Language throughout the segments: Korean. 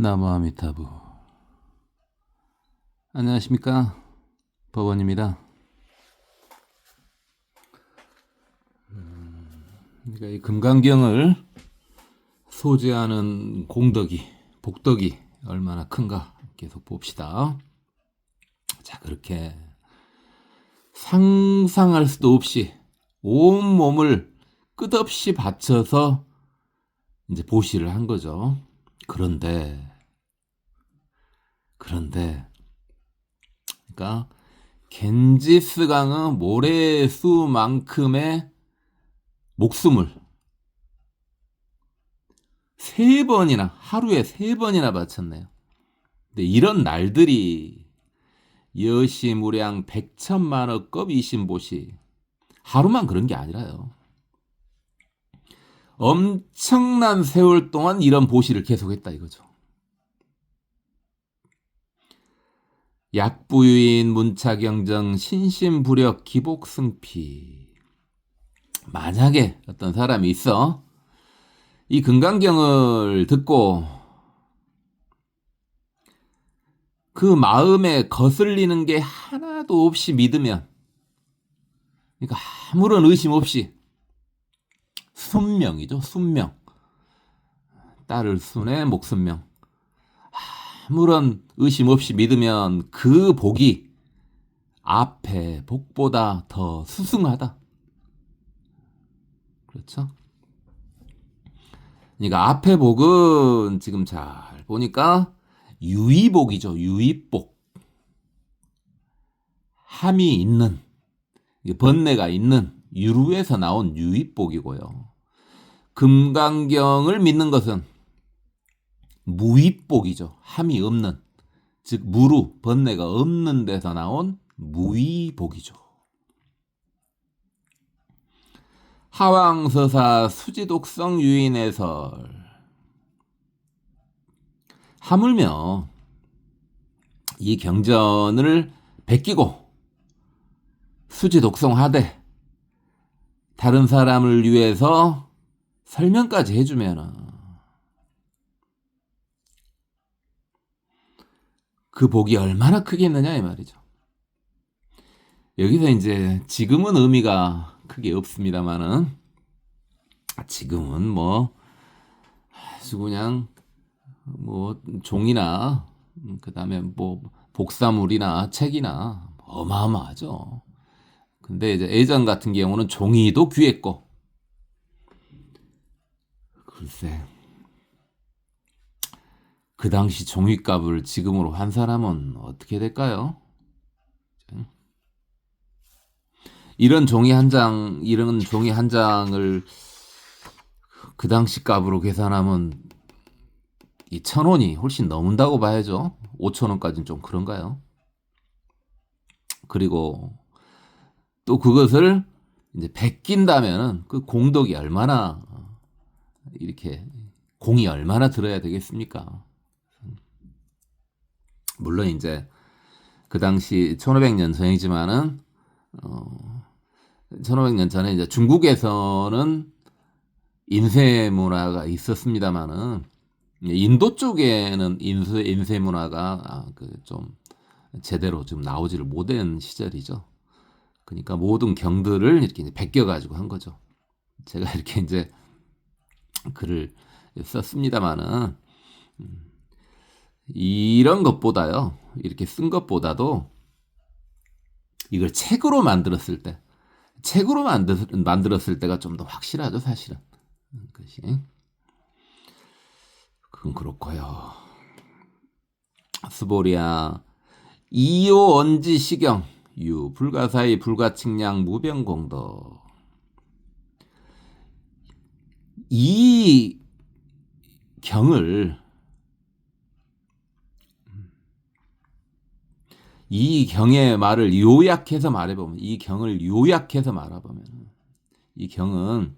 나무아미타부. 안녕하십니까, 법원입니다. 그러니까 이 금강경을 소재하는 공덕이, 복덕이 얼마나 큰가 계속 봅시다. 자, 그렇게 상상할 수도 없이 온 몸을 끝없이 바쳐서 이제 보시를 한 거죠. 그런데 그러니까 겐지스강의 모래수만큼의 목숨을 하루에 세 번이나 바쳤네요. 근데 이런 날들이 여시무량 백천만억급 이신보시, 하루만 그런 게 아니라요. 엄청난 세월 동안 이런 보시를 계속했다 이거죠. 약부유인 문차경정 신심부력 기복승피. 만약에 어떤 사람이 있어 이 금강경을 듣고 그 마음에 거슬리는 게 하나도 없이 믿으면, 그러니까 아무런 의심 없이 순명이죠. 순명. 딸을 순에 목순명. 아무런 의심 없이 믿으면 그 복이 앞에 복보다 더 수승하다. 그렇죠? 그러니까 앞에 복은 지금 잘 보니까 유의복이죠. 유의복. 함이 있는, 번뇌가 있는 유루에서 나온 유의복이고요. 금강경을 믿는 것은 무의복이죠. 함이 없는, 즉 무루, 번뇌가 없는 데서 나온 무의복이죠. 하왕서사 수지독성 유인해설. 하물며 이 경전을 베끼고 수지독성하되 다른 사람을 위해서 설명까지 해주면 그 복이 얼마나 크겠느냐 이 말이죠. 여기서 이제 지금은 의미가 크게 없습니다만은, 지금은 뭐 아주 그냥 뭐 종이나 그다음에 뭐 복사물이나 책이나 어마어마하죠. 근데 이제 예전 같은 경우는 종이도 귀했고, 글쎄 그 당시 종이값을 지금으로 환산하면 어떻게 될까요? 이런 종이 한 장을 그 당시 값으로 계산하면 이 1,000원이 훨씬 넘는다고 봐야죠. 5,000원까지는 좀 그런가요? 그리고 또 그것을 이제 베낀다면은 그 공덕이 얼마나, 이렇게 공이 얼마나 들어야 되겠습니까? 물론 이제 그 당시 1500년 전이지만은 1500년 전에 이제 중국에서는 인쇄 문화가 있었습니다만은 인도 쪽에는 인쇄 문화가 좀 제대로 좀 나오지를 못한 시절이죠. 그러니까 모든 경들을 이렇게 이제 베껴가지고 한 거죠. 제가 이렇게 이제 글을 썼습니다만은 이런 것보다요, 이렇게 쓴 것보다도 이걸 책으로 만들었을 때가 좀 더 확실하죠, 사실은. 그것이. 그건 그렇고요. 스보리아 이오 언지 시경 유 불가사의 불가측량 무병공덕. 이 경의 말을 요약해서 말해보면, 이 경은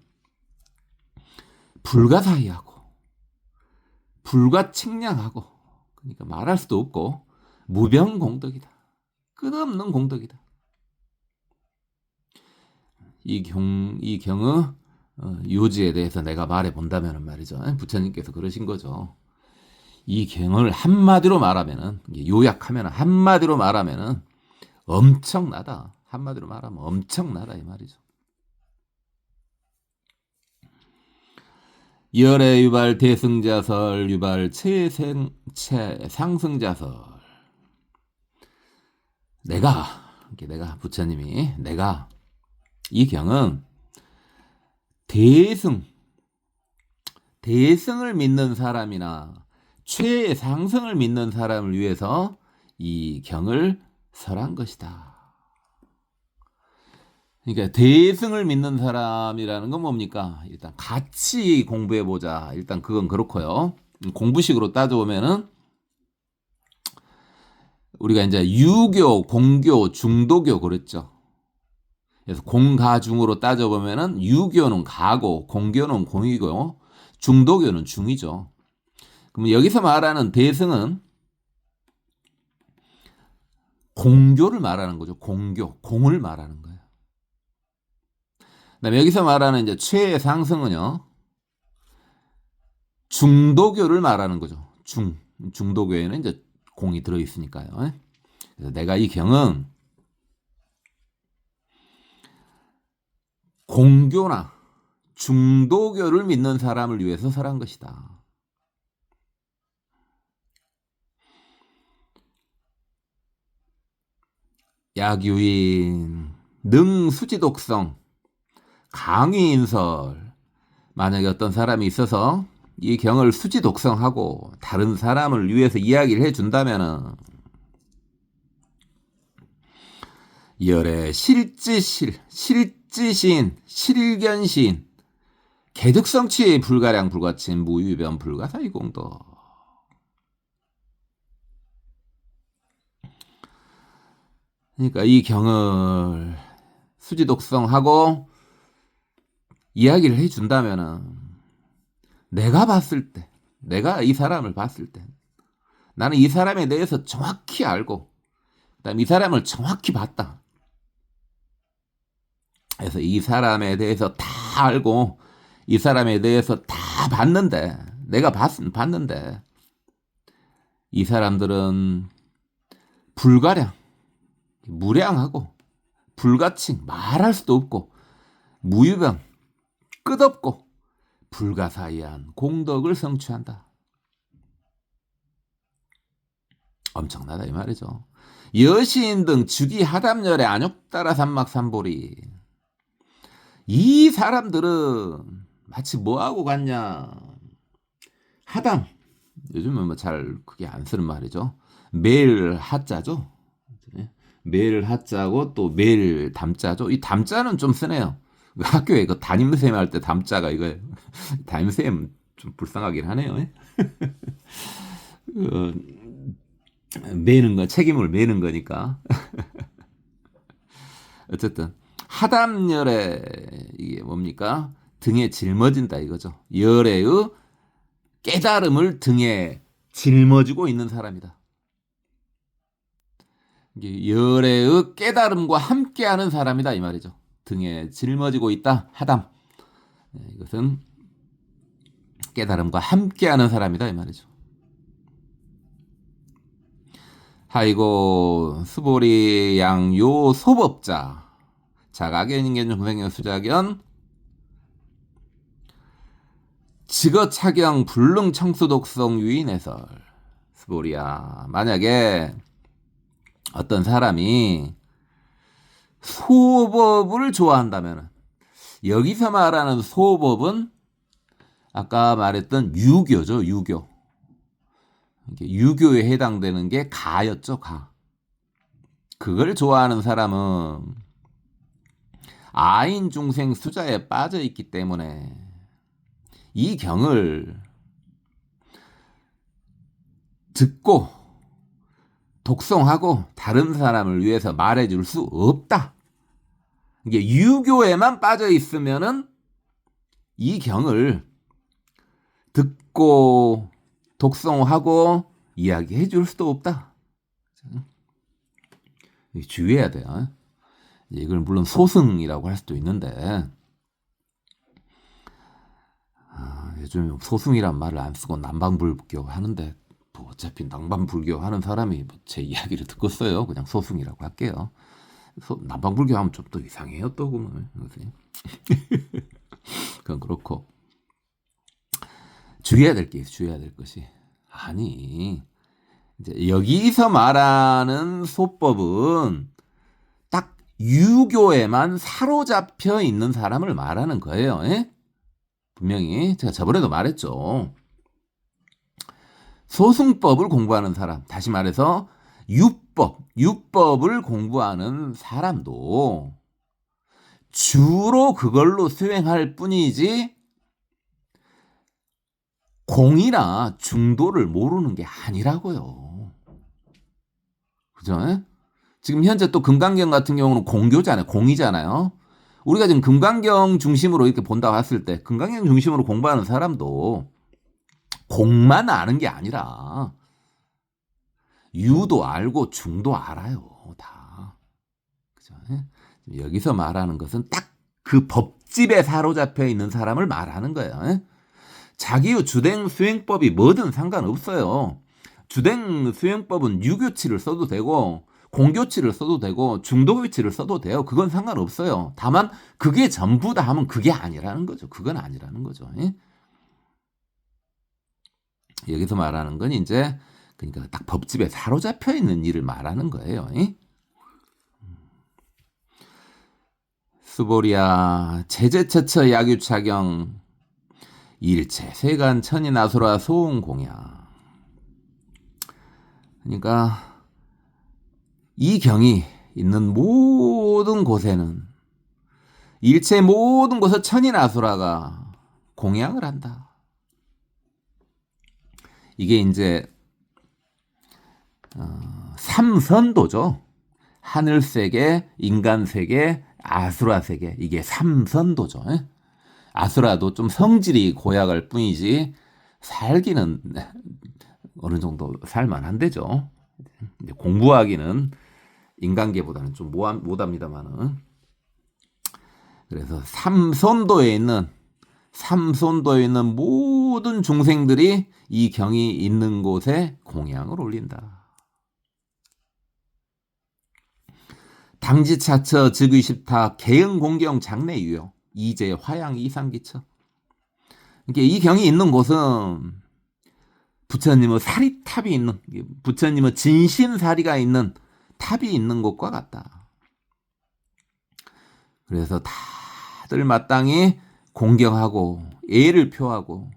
불가사의하고 불가측량하고, 그러니까 말할 수도 없고 무병공덕이다. 끝없는 공덕이다. 이 경의 요지에 대해서 내가 말해본다면 말이죠. 부처님께서 그러신 거죠. 이 경을 한마디로 말하면은, 요약하면 한마디로 말하면은 엄청나다. 한마디로 말하면 엄청나다 이 말이죠. 열애 유발 대승자설 유발 상승자설. 내가 부처님이 내가 이 경은 대승을 믿는 사람이나 최상승을 믿는 사람을 위해서 이 경을 설한 것이다. 그러니까 대승을 믿는 사람이라는 건 뭡니까? 일단 같이 공부해보자. 일단 그건 그렇고요. 공부식으로 따져보면은 우리가 이제 유교, 공교, 중도교 그랬죠. 그래서 공가중으로 따져보면은 유교는 가고 공교는 공이고 중도교는 중이죠. 그럼 여기서 말하는 대승은 공교를 말하는 거죠. 공을 말하는 거예요. 그다음에 여기서 말하는 이제 최상승은요, 중도교를 말하는 거죠. 중도교에는 이제 공이 들어 있으니까요. 그래서 내가 이 경은 공교나 중도교를 믿는 사람을 위해서 설한 것이다. 약유인, 능수지독성, 강의인설. 만약에 어떤 사람이 있어서 이 경을 수지독성하고 다른 사람을 위해서 이야기를 해준다면은 열애 실지신, 실견신, 개득성치 불가량 불가침 무유변 불가사의공도. 그러니까 이 경을 수지독성하고 이야기를 해준다면은 내가 이 사람을 봤을 때 나는 이 사람에 대해서 정확히 알고 그다음에 이 사람을 정확히 봤다. 그래서 이 사람에 대해서 다 알고 이 사람에 대해서 다 봤는데 내가 봤는데 이 사람들은 불가량, 무량하고 불가칭, 말할 수도 없고 무유변, 끝없고 불가사의한 공덕을 성취한다. 엄청나다 이 말이죠. 여시인 등 주기 하담열의 안욕따라 삼막삼보리. 이 사람들은 마치 뭐하고 같냐. 하담, 요즘은 뭐 잘 그게 안 쓰는 말이죠. 매일 하자죠. 매일 하자고 또 매일 담자죠. 이 담자는 좀 쓰네요. 학교에 그 담임쌤 할 때 담자가 이거예요. 담임쌤 좀 불쌍하긴 하네요. 매는 거, 책임을 매는 거니까. 어쨌든 하담열에 이게 뭡니까? 등에 짊어진다 이거죠. 열애의 깨달음을 등에 짊어지고 있는 사람이다. 이게 열애의 깨달음과 함께하는 사람이다 이 말이죠. 등에 짊어지고 있다. 하담. 이것은 깨달음과 함께하는 사람이다 이 말이죠. 하이고 수보리 양요 소법자 자가견인견 중생견 수자견 직어차경 불능 청수독성 유인해설. 수보리야, 만약에 어떤 사람이 소법을 좋아한다면 여기서 말하는 소법은 아까 말했던 유교죠. 유교에 해당되는 게 가였죠. 가. 그걸 좋아하는 사람은 아인 중생 수자에 빠져 있기 때문에 이 경을 듣고 독송하고 다른 사람을 위해서 말해줄 수 없다. 이게 유교에만 빠져 있으면은 이 경을 듣고 독송하고 이야기해 줄 수도 없다. 주의해야 돼요. 이걸 물론 소승이라고 할 수도 있는데 요즘 소승이란 말을 안 쓰고 남방불교 하는데 뭐 어차피 남방불교 하는 사람이 뭐제 이야기를 듣겠어요. 그냥 소승이라고 할게요. 남방불교 하면 좀 또 이상해요, 또 그러면. 그건 그렇고. 주의해야 될 게 있어, 주의해야 될 것이. 아니, 이제 여기서 말하는 소법은 딱 유교에만 사로잡혀 있는 사람을 말하는 거예요. 예? 분명히 제가 저번에도 말했죠. 소승법을 공부하는 사람, 다시 말해서 유법을 공부하는 사람도 주로 그걸로 수행할 뿐이지 공이나 중도를 모르는 게 아니라고요. 그죠? 지금 현재 또 금강경 같은 경우는 공교잖아요. 공이잖아요. 우리가 지금 금강경 중심으로 이렇게 본다고 했을 때 금강경 중심으로 공부하는 사람도 공만 아는 게 아니라 유도 알고 중도 알아요. 다. 그죠? 여기서 말하는 것은 딱 그 법집에 사로잡혀 있는 사람을 말하는 거예요. 자기의 주된 수행법이 뭐든 상관없어요. 주된 수행법은 유교치를 써도 되고 공교치를 써도 되고 중도교치를 써도 돼요. 그건 상관없어요. 다만 그게 전부다 하면 그게 아니라는 거죠. 그건 아니라는 거죠. 여기서 말하는 건 이제 그러니까 딱 법집에 사로잡혀 있는 일을 말하는 거예요. 수보리야 제제처처 야규차경 일체 세간 천인아수라 소음공야. 그러니까 이 경이 있는 모든 곳에는 일체 모든 곳에 천인아수라가 공양을 한다. 이게 이제 삼선도죠. 하늘세계, 인간세계, 아수라세계. 이게 삼선도죠. 아수라도 좀 성질이 고약할 뿐이지 살기는 어느 정도 살만한데죠. 공부하기는 인간계보다는 좀 못합니다만은. 그래서 삼선도에 있는 모든 중생들이 이 경이 있는 곳에 공양을 올린다. 당지차처 즉의십타 개응공경 장래유요 이제 화양 이상기처. 그러니까 이 경이 있는 곳은 부처님의 사리탑이 있는, 부처님의 진신사리가 있는 탑이 있는 곳과 같다. 그래서 다들 마땅히 공경하고 예를 표하고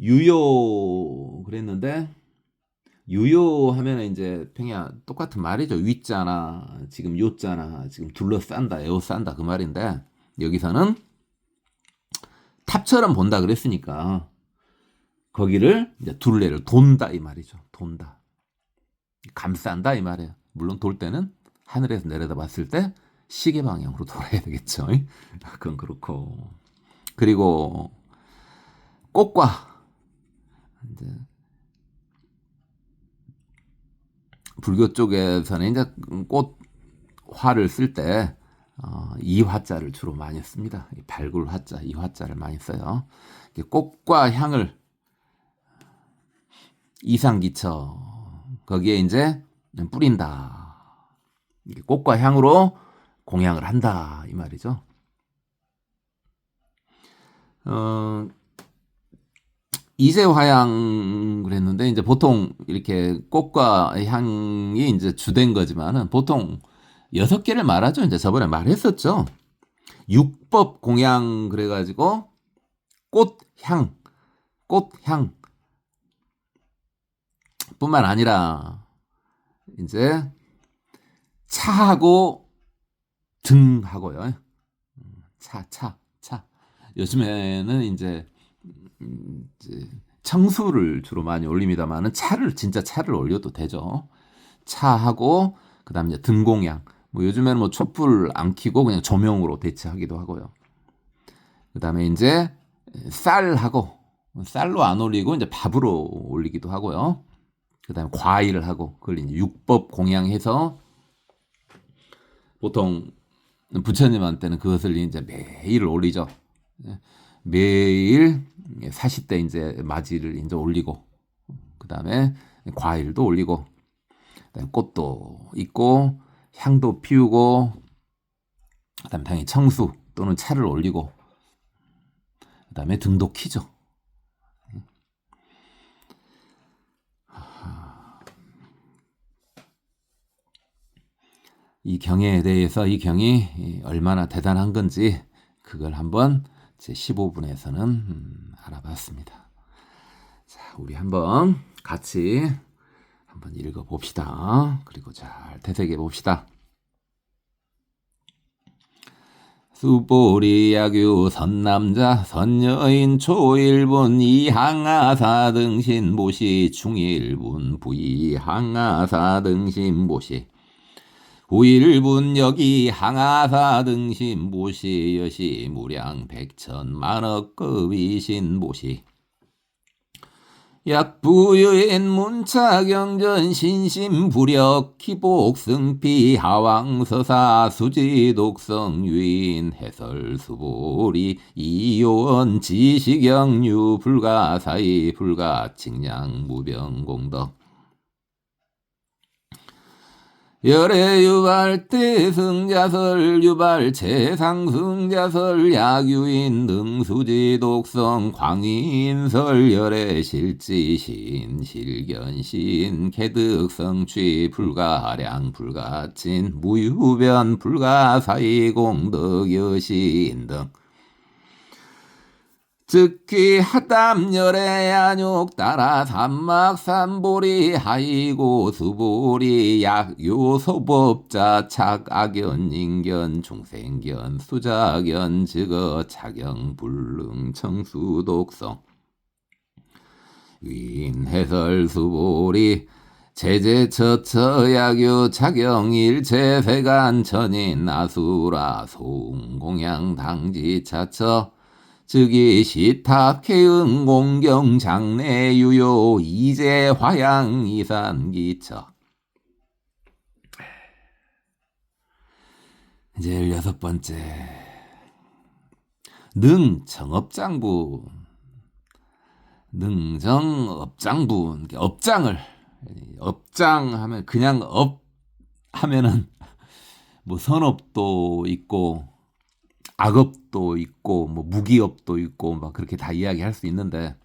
유요 그랬는데 유요하면 이제 평양 똑같은 말이죠. 위자나 지금 요자나 지금 둘러싼다, 에워싼다 그 말인데 여기서는 탑처럼 본다 그랬으니까 거기를 이제 둘레를 돈다 이 말이죠. 돈다, 감싼다 이 말이에요. 물론 돌 때는 하늘에서 내려다 봤을 때 시계 방향으로 돌아야 되겠죠. 그건 그렇고. 그리고 꽃과 이제 불교 쪽에서는 이제 꽃 화를 쓸 때 이화자를 주로 많이 씁니다. 발굴 화자, 이화자를 많이 써요. 꽃과 향을 이상기처 거기에 이제 뿌린다. 꽃과 향으로 공양을 한다 이 말이죠. 이제화양 그랬는데 이제 보통 이렇게 꽃과 향이 이제 주된 거지만은 보통 6개를 말하죠. 이제 저번에 말했었죠. 육법 공양 그래가지고 꽃향 뿐만 아니라 이제 차하고 등하고요. 차. 요즘에는 이제 청수를 주로 많이 올립니다만은 진짜 차를 올려도 되죠. 차하고 그다음에 이제 등공양. 뭐 요즘에는 뭐 촛불 안 켜고 그냥 조명으로 대체하기도 하고요. 그다음에 이제 쌀로 안 올리고 이제 밥으로 올리기도 하고요. 그다음에 과일을 하고 그걸 이제 육법 공양해서 보통 부처님한테는 그것을 이제 매일 올리죠. 매일 40대 이제 맞이를 이제 올리고 그다음에 과일도 올리고, 그다음에 꽃도 있고, 향도 피우고, 그다음에 당연히 청수 또는 차를 올리고, 그다음에 등도 키죠. 이 경에 대해서 이 경이 얼마나 대단한 건지 그걸 한번 제 15분에서는 알아봤습니다. 자, 우리 한번 같이 한번 읽어봅시다. 그리고 잘 되새겨 봅시다. 수보리야규 선남자 선여인 초일분 이항아사 등신보시 중일분 부이항아사 등신보시 후일분 여기 항아사 등신보시 여시 무량 백천만억급이신보시 약부여인 문차경전 신심부력 기복승피 하왕서사 수지독성 유인 해설수보리 이요원 지시경유 불가사의 불가칭량 무병공덕 열애유발 대승자설 유발 최상승자설 야규인 등수지 독성 광인설 열애실지신 실견신 개득성취 불가량 불가친 무유변 불가사의 공덕 여신 등 즉귀 하담열의 안욕 따라 삼막삼보리 하이고 수보리 약요소법자 착악견 인견 중생견 수자견 즉어 차경 불능 청수 독성 위인해설 수보리 제제처처야교 차경일체세간 천인 아수라 송공양 당지차처 즉이 시탑해응 공경 장래 유요 이제 화양 이산기처. 이제 16번째 능정업장부 능정업장부 업장을 업장하면 그냥 업 하면은 뭐 선업도 있고 악업도 있고 뭐 무기업도 있고 막 그렇게 다 이야기할 수 있는데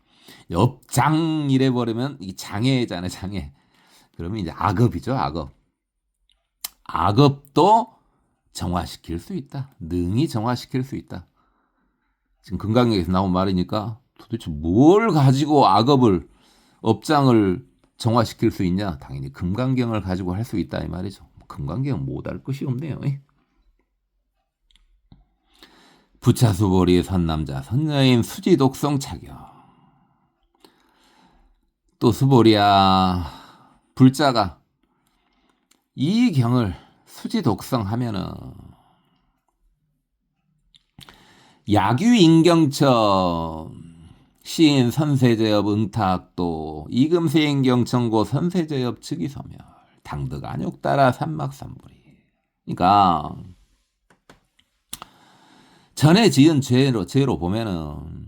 업장 이래 버리면 이 장애잖아요, 장애. 그러면 이제 악업이죠, 악업. 악업도 정화시킬 수 있다. 능히 정화시킬 수 있다. 지금 금강경에서 나온 말이니까 도대체 뭘 가지고 악업을 업장을 정화시킬 수 있냐? 당연히 금강경을 가지고 할 수 있다 이 말이죠. 금강경은 못할 것이 없네요. 부차수보리 선남자 선여인 수지독성 차경 또 수보리야 불자가 이 경을 수지독성 하면은 야규인경처 시인 선세제엽 응탁도 이금세인경청고 선세제엽 즉위서멸 당득 안욕 따라 삼막삼보리. 그러니까 전에 지은 죄로 보면은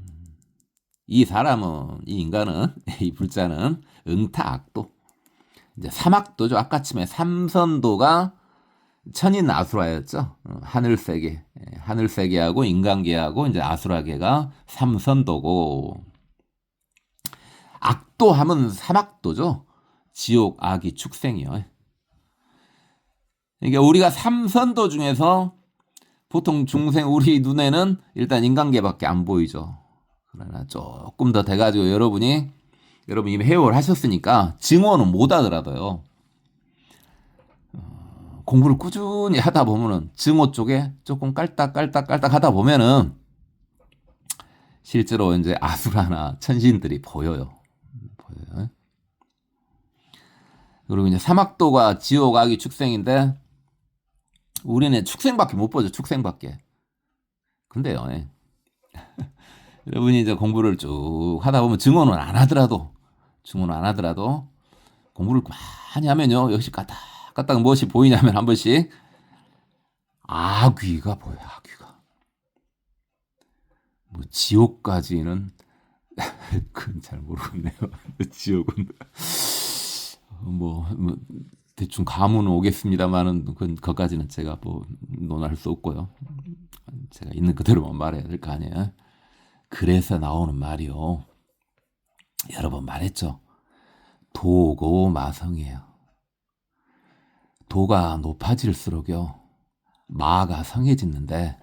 이 사람은 이 인간은 이 불자는 응타악도 이제 삼악도죠. 아까쯤에 삼선도가 천인 아수라였죠. 하늘세계하고 인간계하고 이제 아수라계가 삼선도고 악도 하면 삼악도죠. 지옥 악이 축생이요. 그러니까 우리가 삼선도 중에서 보통 중생 우리 눈에는 일단 인간계밖에 안 보이죠. 그러나 조금 더 돼가지고 여러분이 해월 하셨으니까 증오는 못 하더라도요. 공부를 꾸준히 하다 보면은 증오 쪽에 조금 깔딱 하다 보면은 실제로 이제 아수라나 천신들이 보여요. 그리고 이제 사막도가 지옥 악이 축생인데 우리는 축생밖에 못 보죠. 축생밖에. 근데요. 여러분이 이제 공부를 쭉 하다 보면 증오는 안 하더라도 공부를 많이 하면요. 역시 까딱 무엇이 보이냐면 한 번씩 악귀가 보여요. 악귀가. 뭐 지옥까지는 그건 잘 모르겠네요. 지옥은 뭐 대충 감은 오겠습니다만은 그건 거기까지는 제가 뭐 논할 수 없고요. 제가 있는 그대로만 말해야 될 거 아니에요. 그래서 나오는 말이요. 여러 번 말했죠. 도고 마성이에요. 도가 높아질수록요. 마가 성해지는데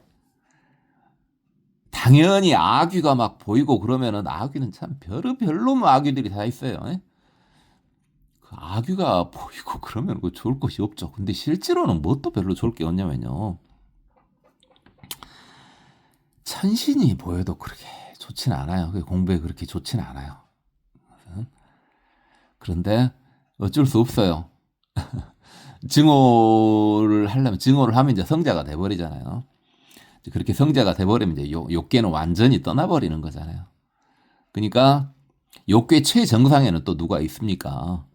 당연히 아귀가 막 보이고 그러면은 아귀는 참 별로 아귀들이 다 있어요. 그 아귀가 보이고 그러면 그 좋을 것이 없죠. 근데 실제로는 뭣도 별로 좋을 게 없냐면요. 천신이 보여도 그렇게 좋진 않아요. 공부에 그렇게 좋진 않아요. 그런데 어쩔 수 없어요. 증오를 하면 이제 성자가 돼버리잖아요. 그렇게 성자가 돼버리면 이제 욕계는 완전히 떠나버리는 거잖아요. 그러니까 욕계 최정상에는 또 누가 있습니까?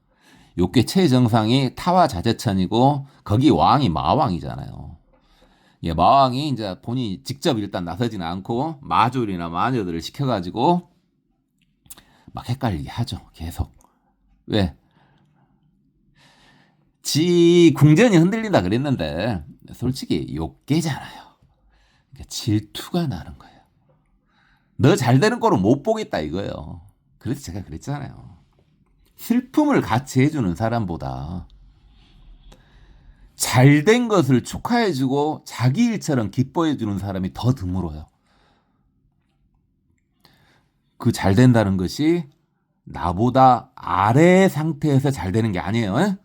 욕계 최정상이 타화자재천이고 거기 왕이 마왕이잖아요. 예, 마왕이 이제 본인이 직접 일단 나서지는 않고 마졸이나 마녀들을 시켜가지고 막 헷갈리게 하죠. 계속. 왜? 지 궁전이 흔들린다 그랬는데 솔직히 욕계잖아요. 그러니까 질투가 나는 거예요. 너 잘 되는 거로 못 보겠다 이거예요. 그래서 제가 그랬잖아요. 슬픔을 같이 해주는 사람보다 잘된 것을 축하해주고 자기 일처럼 기뻐해주는 사람이 더 드물어요. 그 잘 된다는 것이 나보다 아래 상태에서 잘 되는 게 아니에요. 에?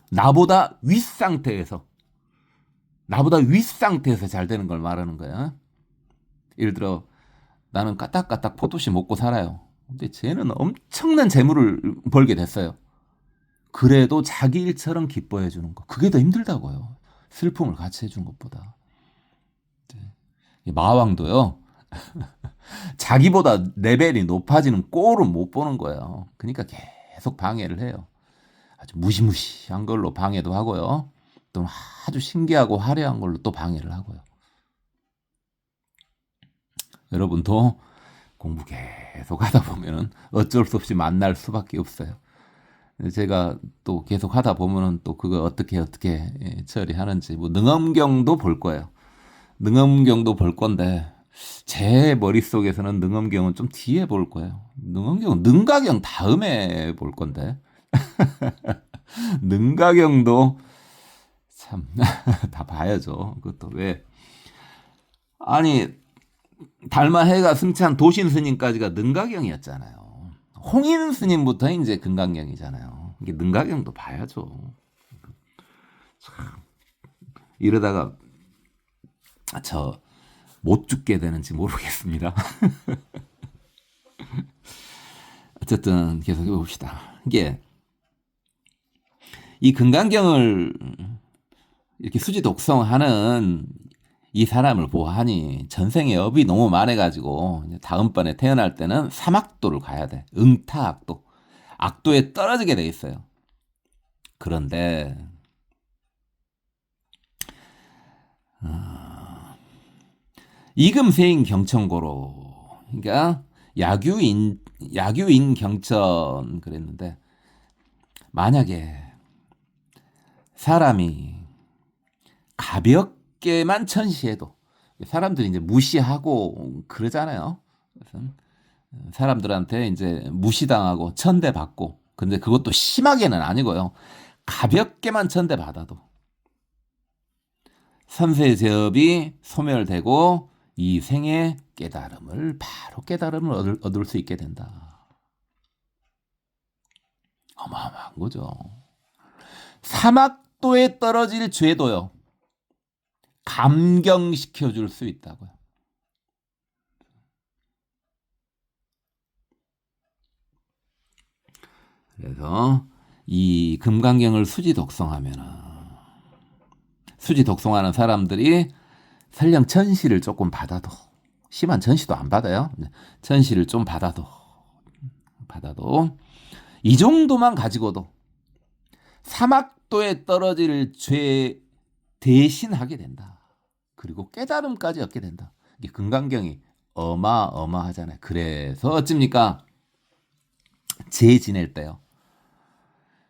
나보다 윗 상태에서 잘 되는 걸 말하는 거야. 예를 들어 나는 까딱까딱 포도씨 먹고 살아요. 근데 쟤는 엄청난 재물을 벌게 됐어요. 그래도 자기 일처럼 기뻐해 주는 거. 그게 더 힘들다고요. 슬픔을 같이 해주는 것보다. 마왕도요. 자기보다 레벨이 높아지는 꼴은 못 보는 거예요. 그러니까 계속 방해를 해요. 아주 무시무시한 걸로 방해도 하고요. 또 아주 신기하고 화려한 걸로 또 방해를 하고요. 여러분도 공부 계속 하다 보면은 어쩔 수 없이 만날 수밖에 없어요. 제가 또 계속 하다 보면은 또 그거 어떻게 처리하는지 뭐 능엄경도 볼 거예요. 능엄경도 볼 건데 제 머릿속에서는 능엄경은 좀 뒤에 볼 거예요. 능엄경은 능가경 다음에 볼 건데 능가경도 참 다 봐야죠. 그것도 왜 아니 달마해가 승찬 도신 스님까지가 능가경이었잖아요. 홍인 스님부터 이제 금강경이잖아요. 이게 능가경도 봐야죠. 참, 이러다가 저 못 죽게 되는지 모르겠습니다. 어쨌든 계속 해봅시다. 이게 이 금강경을 이렇게 수지 독성하는 이 사람을 보아하니 전생에 업이 너무 많아가지고 다음번에 태어날 때는 삼악도를 가야 돼. 응타악도. 악도에 떨어지게 돼 있어요. 그런데 이금세인 경천고로 그러니까 야규인 경천 그랬는데 만약에 사람이 가볍게만 천시해도 사람들이 이제 무시하고 그러잖아요. 그래서 사람들한테 이제 무시당하고 천대받고 근데 그것도 심하게는 아니고요. 가볍게만 천대받아도 삼세제업이 소멸되고 이 생의 바로 깨달음을 얻을 수 있게 된다. 어마어마한 거죠. 사막도에 떨어질 죄도요. 감경시켜줄 수 있다고요. 그래서 이 금강경을 수지 독성하는 사람들이 설령 천시를 조금 받아도 심한 천시도 안 받아요. 천시를 좀 받아도 이 정도만 가지고도 사막도에 떨어질 죄 대신하게 된다. 그리고 깨달음까지 얻게 된다. 이게 금강경이 어마어마하잖아요. 그래서 어찝니까? 제 지낼 때요.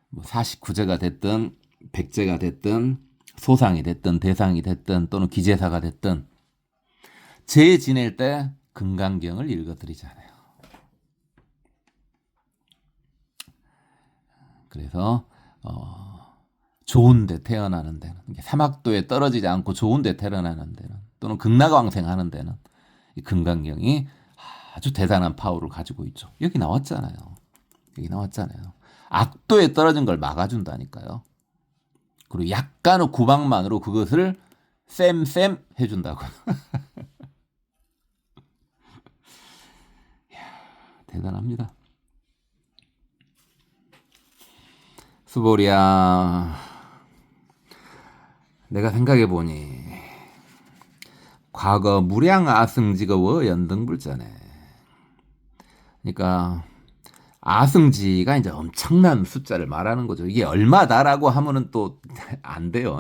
뭐 49제가 됐든 100제가 됐든 소상이 됐든 대상이 됐든 또는 기재사가 됐든 제 지낼 때 금강경을 읽어드리잖아요. 그래서 좋은 데 태어나는 데는 사막도에 떨어지지 않고 좋은 데 태어나는 데는 또는 극락왕생하는 데는 이 금강경이 아주 대단한 파워를 가지고 있죠. 여기 나왔잖아요. 악도에 떨어진 걸 막아준다니까요. 그리고 약간의 구박만으로 그것을 쌤 해준다고. 대단합니다. 수보리야, 내가 생각해보니 과거 무량아승지가 연등불자네. 그러니까 아승지가 이제 엄청난 숫자를 말하는 거죠. 이게 얼마다라고 하면은 또 안 돼요.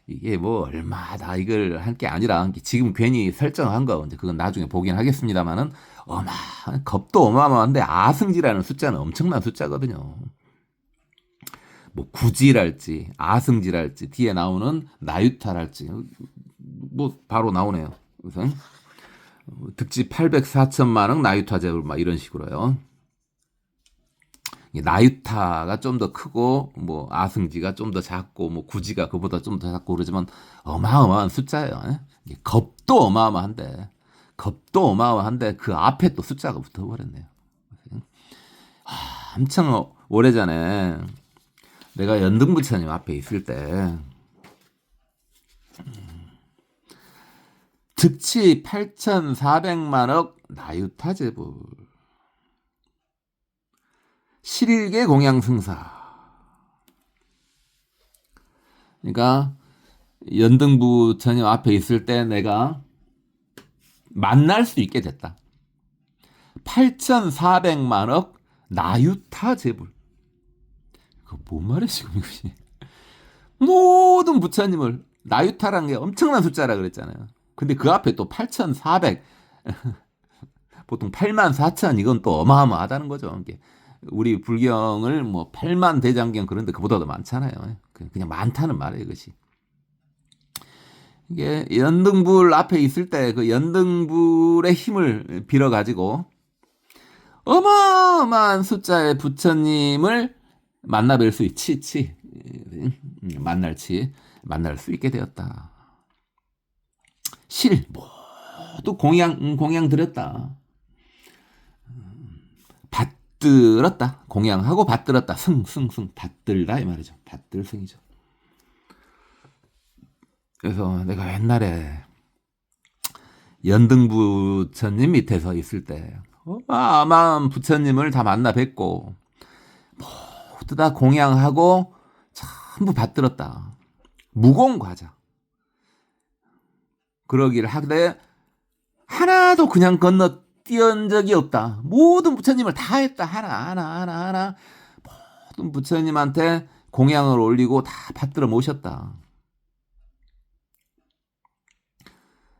이게 뭐 얼마다 이걸 할 게 아니라 지금 괜히 설정한 거 이제 그건 나중에 보긴 하겠습니다만은 겁도 어마어마한데 아승지라는 숫자는 엄청난 숫자거든요. 뭐 구지랄지 아승지랄지 뒤에 나오는 나유타랄지 뭐 바로 나오네요. 우선 득지 804천만억 나유타제불 막 이런 식으로요. 나유타가 좀 더 크고 뭐 아승지가 좀 더 작고 뭐 구지가 그보다 좀 더 작고 그러지만 어마어마한 숫자예요. 겁도 어마어마한데 그 앞에 또 숫자가 붙어버렸네요. 엄청 오래전에 내가 연등부처님 앞에 있을 때 득치 8,400만억 나유타제불 실일계 공양승사. 그러니까 연등부처님 앞에 있을 때 내가 만날 수 있게 됐다. 8,400만억 나유타제불. 뭔 말이야 지금 이것이. 모든 부처님을 나유타라는 게 엄청난 숫자라 그랬잖아요. 근데 그 앞에 또 8,400 보통 84,000 이건 또 어마어마하다는 거죠. 이게 우리 불경을 뭐 8만 대장경 그런데 그보다 더 많잖아요. 그냥 많다는 말이에요, 이것이. 이게 연등불 앞에 있을 때 그 연등불의 힘을 빌어 가지고 어마어마한 숫자의 부처님을 만나 뵐 수 있지. 만날 수 있게 되었다. 실 모두 공양 드렸다. 받들었다. 공양하고 받들었다. 승 받들다 이 말이죠. 받들승이죠. 그래서 내가 옛날에 연등부처님 밑에서 있을 때 어마어마한 부처님을 다 만나 뵙고 모두 다 공양하고 전부 받들었다. 무공과자. 그러기를 하되 하나도 그냥 건너뛰은 적이 없다. 모든 부처님을 다 했다. 하나. 모든 부처님한테 공양을 올리고 다 받들어 모셨다.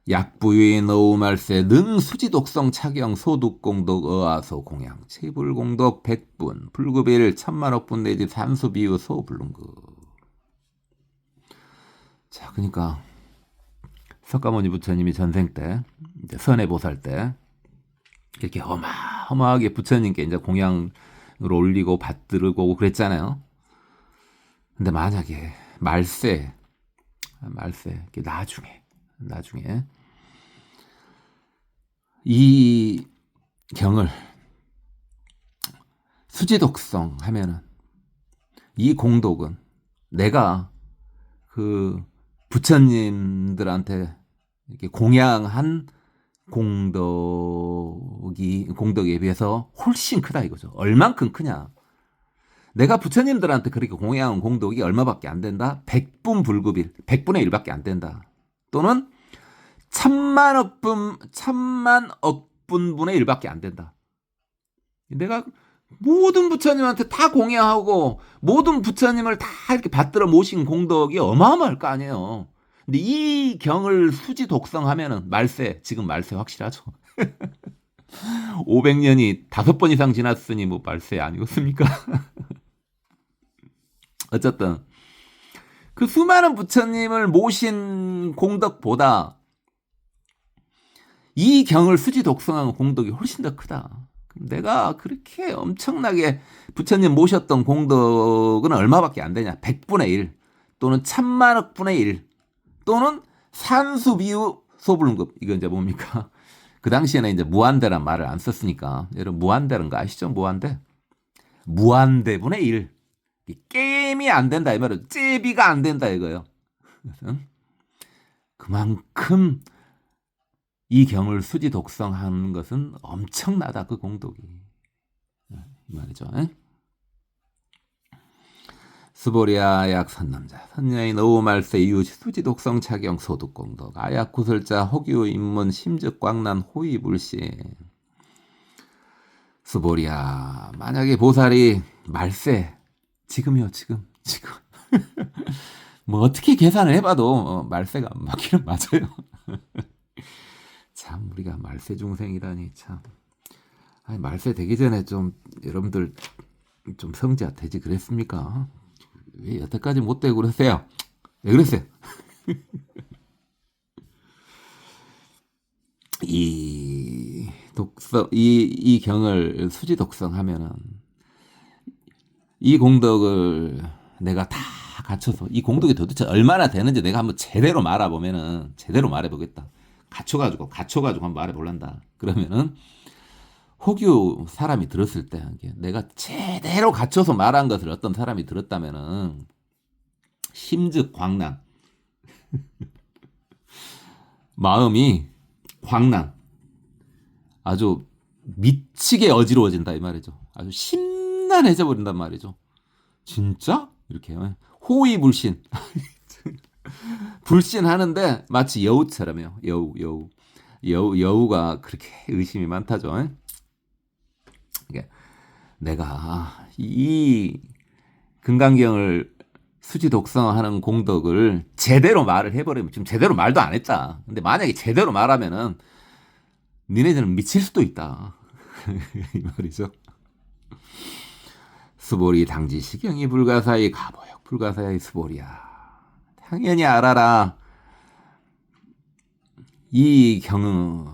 약부유인 어우말세 능수지독성 차경 소득공덕 어아소 공양 체불공덕 100분 불급일 1000만억분 내지 산수비유 소불능급. 자, 그러니까 석가모니 부처님이 전생 때 이제 선해보살 때 이렇게 어마어마하게 부처님께 이제 공양을 올리고 받들고 그랬잖아요. 근데 만약에 말세 이렇게 나중에 이 경을 수지독성 하면은 이 공덕은 내가 그 부처님들한테 이렇게 공양한 공덕에 비해서 훨씬 크다 이거죠. 얼만큼 크냐? 내가 부처님들한테 그렇게 공양한 공덕이 얼마밖에 안 된다? 100분 불급일, 100분의 1밖에 안 된다. 또는 1000만억분분의 1밖에 안 된다. 내가 모든 부처님한테 다 공양하고 모든 부처님을 다 이렇게 받들어 모신 공덕이 어마어마할 거 아니에요. 근데 이 경을 수지 독성하면은 지금 말세 확실하죠. 500년이 5번 이상 지났으니 뭐 말세 아니겠습니까? 어쨌든 그 수많은 부처님을 모신 공덕보다 이 경을 수지 독성한 공덕이 훨씬 더 크다. 내가 그렇게 엄청나게 부처님 모셨던 공덕은 얼마밖에 안 되냐? 100분의 1 또는 천만억 분의 1 또는 산수비유 소불급. 이거 이제 뭡니까? 그 당시에는 이제 무한대란 말을 안 썼으니까. 여러분 무한대란 거 아시죠? 무한대. 무한대분의 1. 게임이 안 된다 이 말은 째비가 안 된다 이거예요. 그만큼 이 경을 수지 독성하는 것은 엄청나다 그 공덕이 이 말이죠. 수보리아 약 선남자 선녀인 어우말세 이유 수지 독성 차경 소득 공덕 아약 구설자 혹유 인문 심즉 광난 호의불신. 수보리아 만약에 보살이 말세 지금이요 지금 뭐 어떻게 계산을 해봐도 말세가 안 맞기는 맞아요. 참 우리가 말세 중생이라니 참. 아니, 말세 되기 전에 좀 여러분들 좀 성지가 되지 그랬습니까? 왜 여태까지 못 되고 그러세요? 왜 그랬어요? 이 경을 수지 독성하면은 이 공덕을 내가 다 갖춰서 이 공덕이 도대체 얼마나 되는지 내가 한번 제대로 말해보면은 제대로 말해보겠다. 갖춰가지고 한번 말해볼란다. 그러면은 혹유 사람이 들었을 때 내가 제대로 갖춰서 말한 것을 어떤 사람이 들었다면은 심즉 광난 마음이 광난 아주 미치게 어지러워진다 이 말이죠. 아주 심란해져 버린단 말이죠. 진짜? 이렇게 호의불신 불신하는데 마치 여우처럼요. 여우가 그렇게 의심이 많다죠. 그러니까 내가 이 금강경을 수지 독성하는 공덕을 제대로 말을 해버리면 지금 제대로 말도 안 했다. 근데 만약에 제대로 말하면은 니네들은 미칠 수도 있다. 이 말이죠. 수보리 당지 시경이 불가사의 가보역 불가사의 수보리야. 당연히 알아라. 이 경은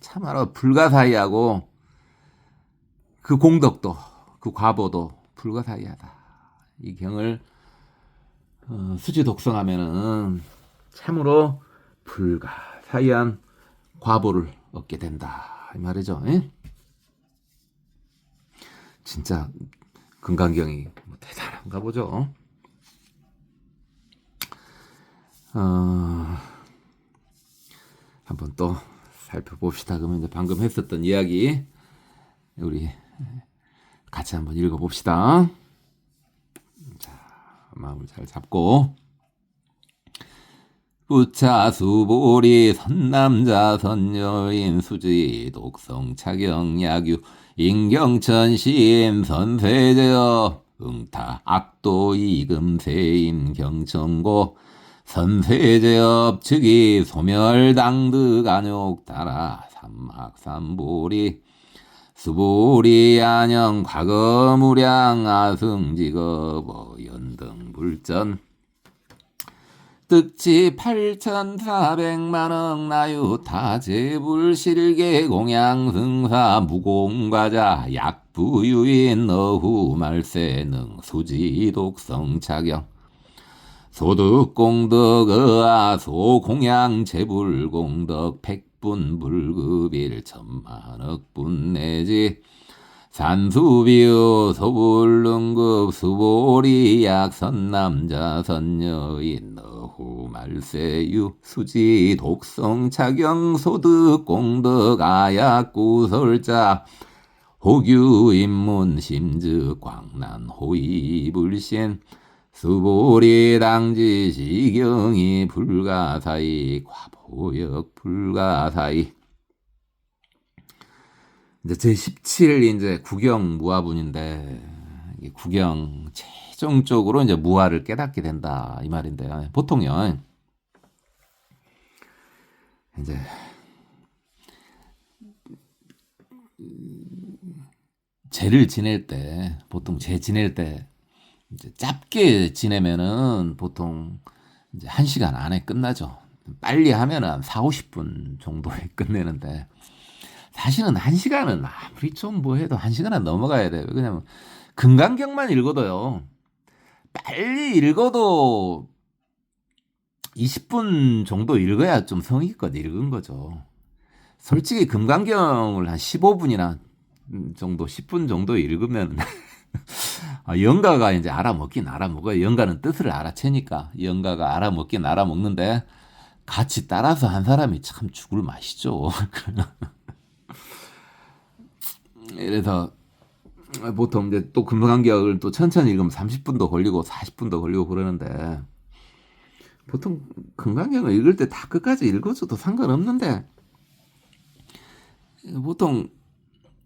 참말로 불가사의하고 그 공덕도 그 과보도 불가사의하다. 이 경을 수지 독성하면은 참으로 불가사의한 과보를 얻게 된다 이 말이죠. 진짜 금강경이 대단한가 보죠. 한번 또 살펴봅시다. 그러면 이제 방금 했었던 이야기 우리 같이 한번 읽어봅시다. 자, 마음을 잘 잡고 부차수보리 선남자 선여인 수지 독성 차경 야규 인경천심 선세제어 응타 악도 이금세인 경천고 선세제업 즉이 소멸당득 안욕 따라 삼막삼보리 수보리 안영 과거무량 아승직업 연등 불전 득지 8,400만억 나유타 제불실계 공양승사 무공과자 약부유인 어후 말세능 수지 독성 차경 소득공덕 어아 소공양 제불공덕 백분 불급일 천만억분 내지 산수비유 소불능급 수보리 약선남자 선여인 너후 말세유 수지 독성 차경 소득공덕 아약 구설자 호규 인문 심즉 광난 호의불신 수보리 당지 시경이 불가사의 과보역 불가사의. 이제 제17 이제 구경 무아분인데 이 구경 최종적으로 이제 무아를 깨닫게 된다 이 말인데요. 보통요 이제 제를 지낼 때 보통 제 지낼 때 이제 짧게 지내면은 보통 이제 1시간 안에 끝나죠. 빨리 하면은 한 40-50분 정도에 끝내는데 사실은 1시간은 아무리 좀 뭐 해도 1시간은 넘어가야 돼요. 왜냐면 금강경만 읽어도요. 빨리 읽어도 20분 정도 읽어야 좀 성의껏 읽은 거죠. 솔직히 금강경을 한 15분이나 정도 10분 정도 읽으면 영가가 이제 알아먹긴 알아먹어요. 영가는 뜻을 알아채니까 영가가 알아먹긴 알아먹는데 같이 따라서 한 사람이 참 죽을 맛이죠. 그래서 보통 이제 또 금강경을 또 천천히 읽으면 30분도 걸리고 40분도 걸리고 그러는데 보통 금강경을 읽을 때 다 끝까지 읽어줘도 상관없는데 보통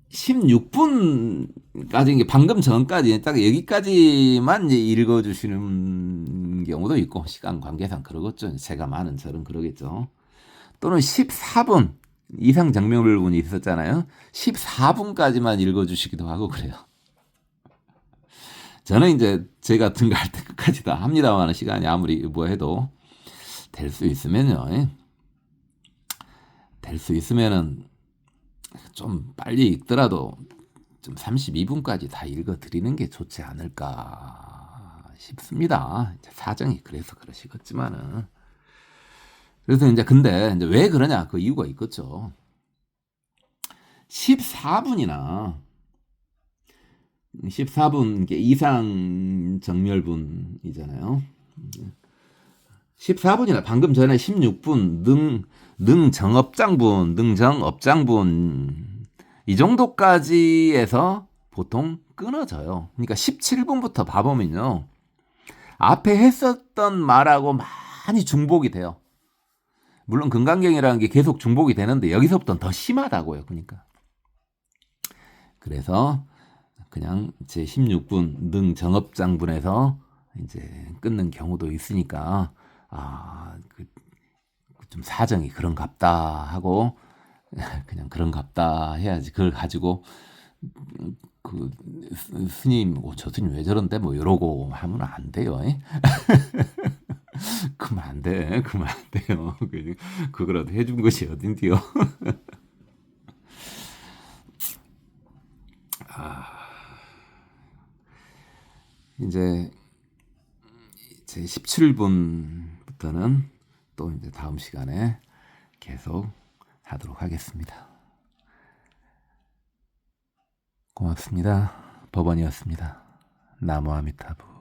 16분까지 방금 전까지 딱 여기까지만 이제 읽어주시는 경우도 있고 시간 관계상 그러겠죠. 제가 많은 절은 그러겠죠. 또는 14분 이상 정명불분이 있었잖아요. 14분까지만 읽어주시기도 하고 그래요. 저는 이제 제가 등가할 때 끝까지 다 합니다만 시간이 아무리 뭐 해도 될 수 있으면요. 될 수 있으면은 좀 빨리 읽더라도 좀 32분까지 다 읽어 드리는 게 좋지 않을까 싶습니다. 이제 사정이 그래서 그러시겠지만은. 그래서 이제 근데 이제 왜 그러냐 그 이유가 있겠죠. 14분이나 14분 이상 정멸분이잖아요. 14분이나 방금 전에 16분 능정업장분, 능정업장분 이 정도까지에서 보통 끊어져요. 그러니까 17분부터 봐보면요. 앞에 했었던 말하고 많이 중복이 돼요. 물론 금강경이라는 게 계속 중복이 되는데 여기서부터는 더 심하다고요. 그러니까. 그래서 그냥 제 16분 능정업장분에서 이제 끊는 경우도 있으니까 좀 사정이 그런갑다 하고 그냥 그런갑다 해야지. 그걸 가지고 그 스님 저 스님 왜 저런데 뭐 이러고 하면 안 돼요. 그러면 안 돼. 그러면 안 돼요. 그거라도 해준 것이 어딘데요. 이제 제 17분부터는 또 이제 다음 시간에 계속 하도록 하겠습니다. 고맙습니다. 법원이었습니다. 나무 아미타부.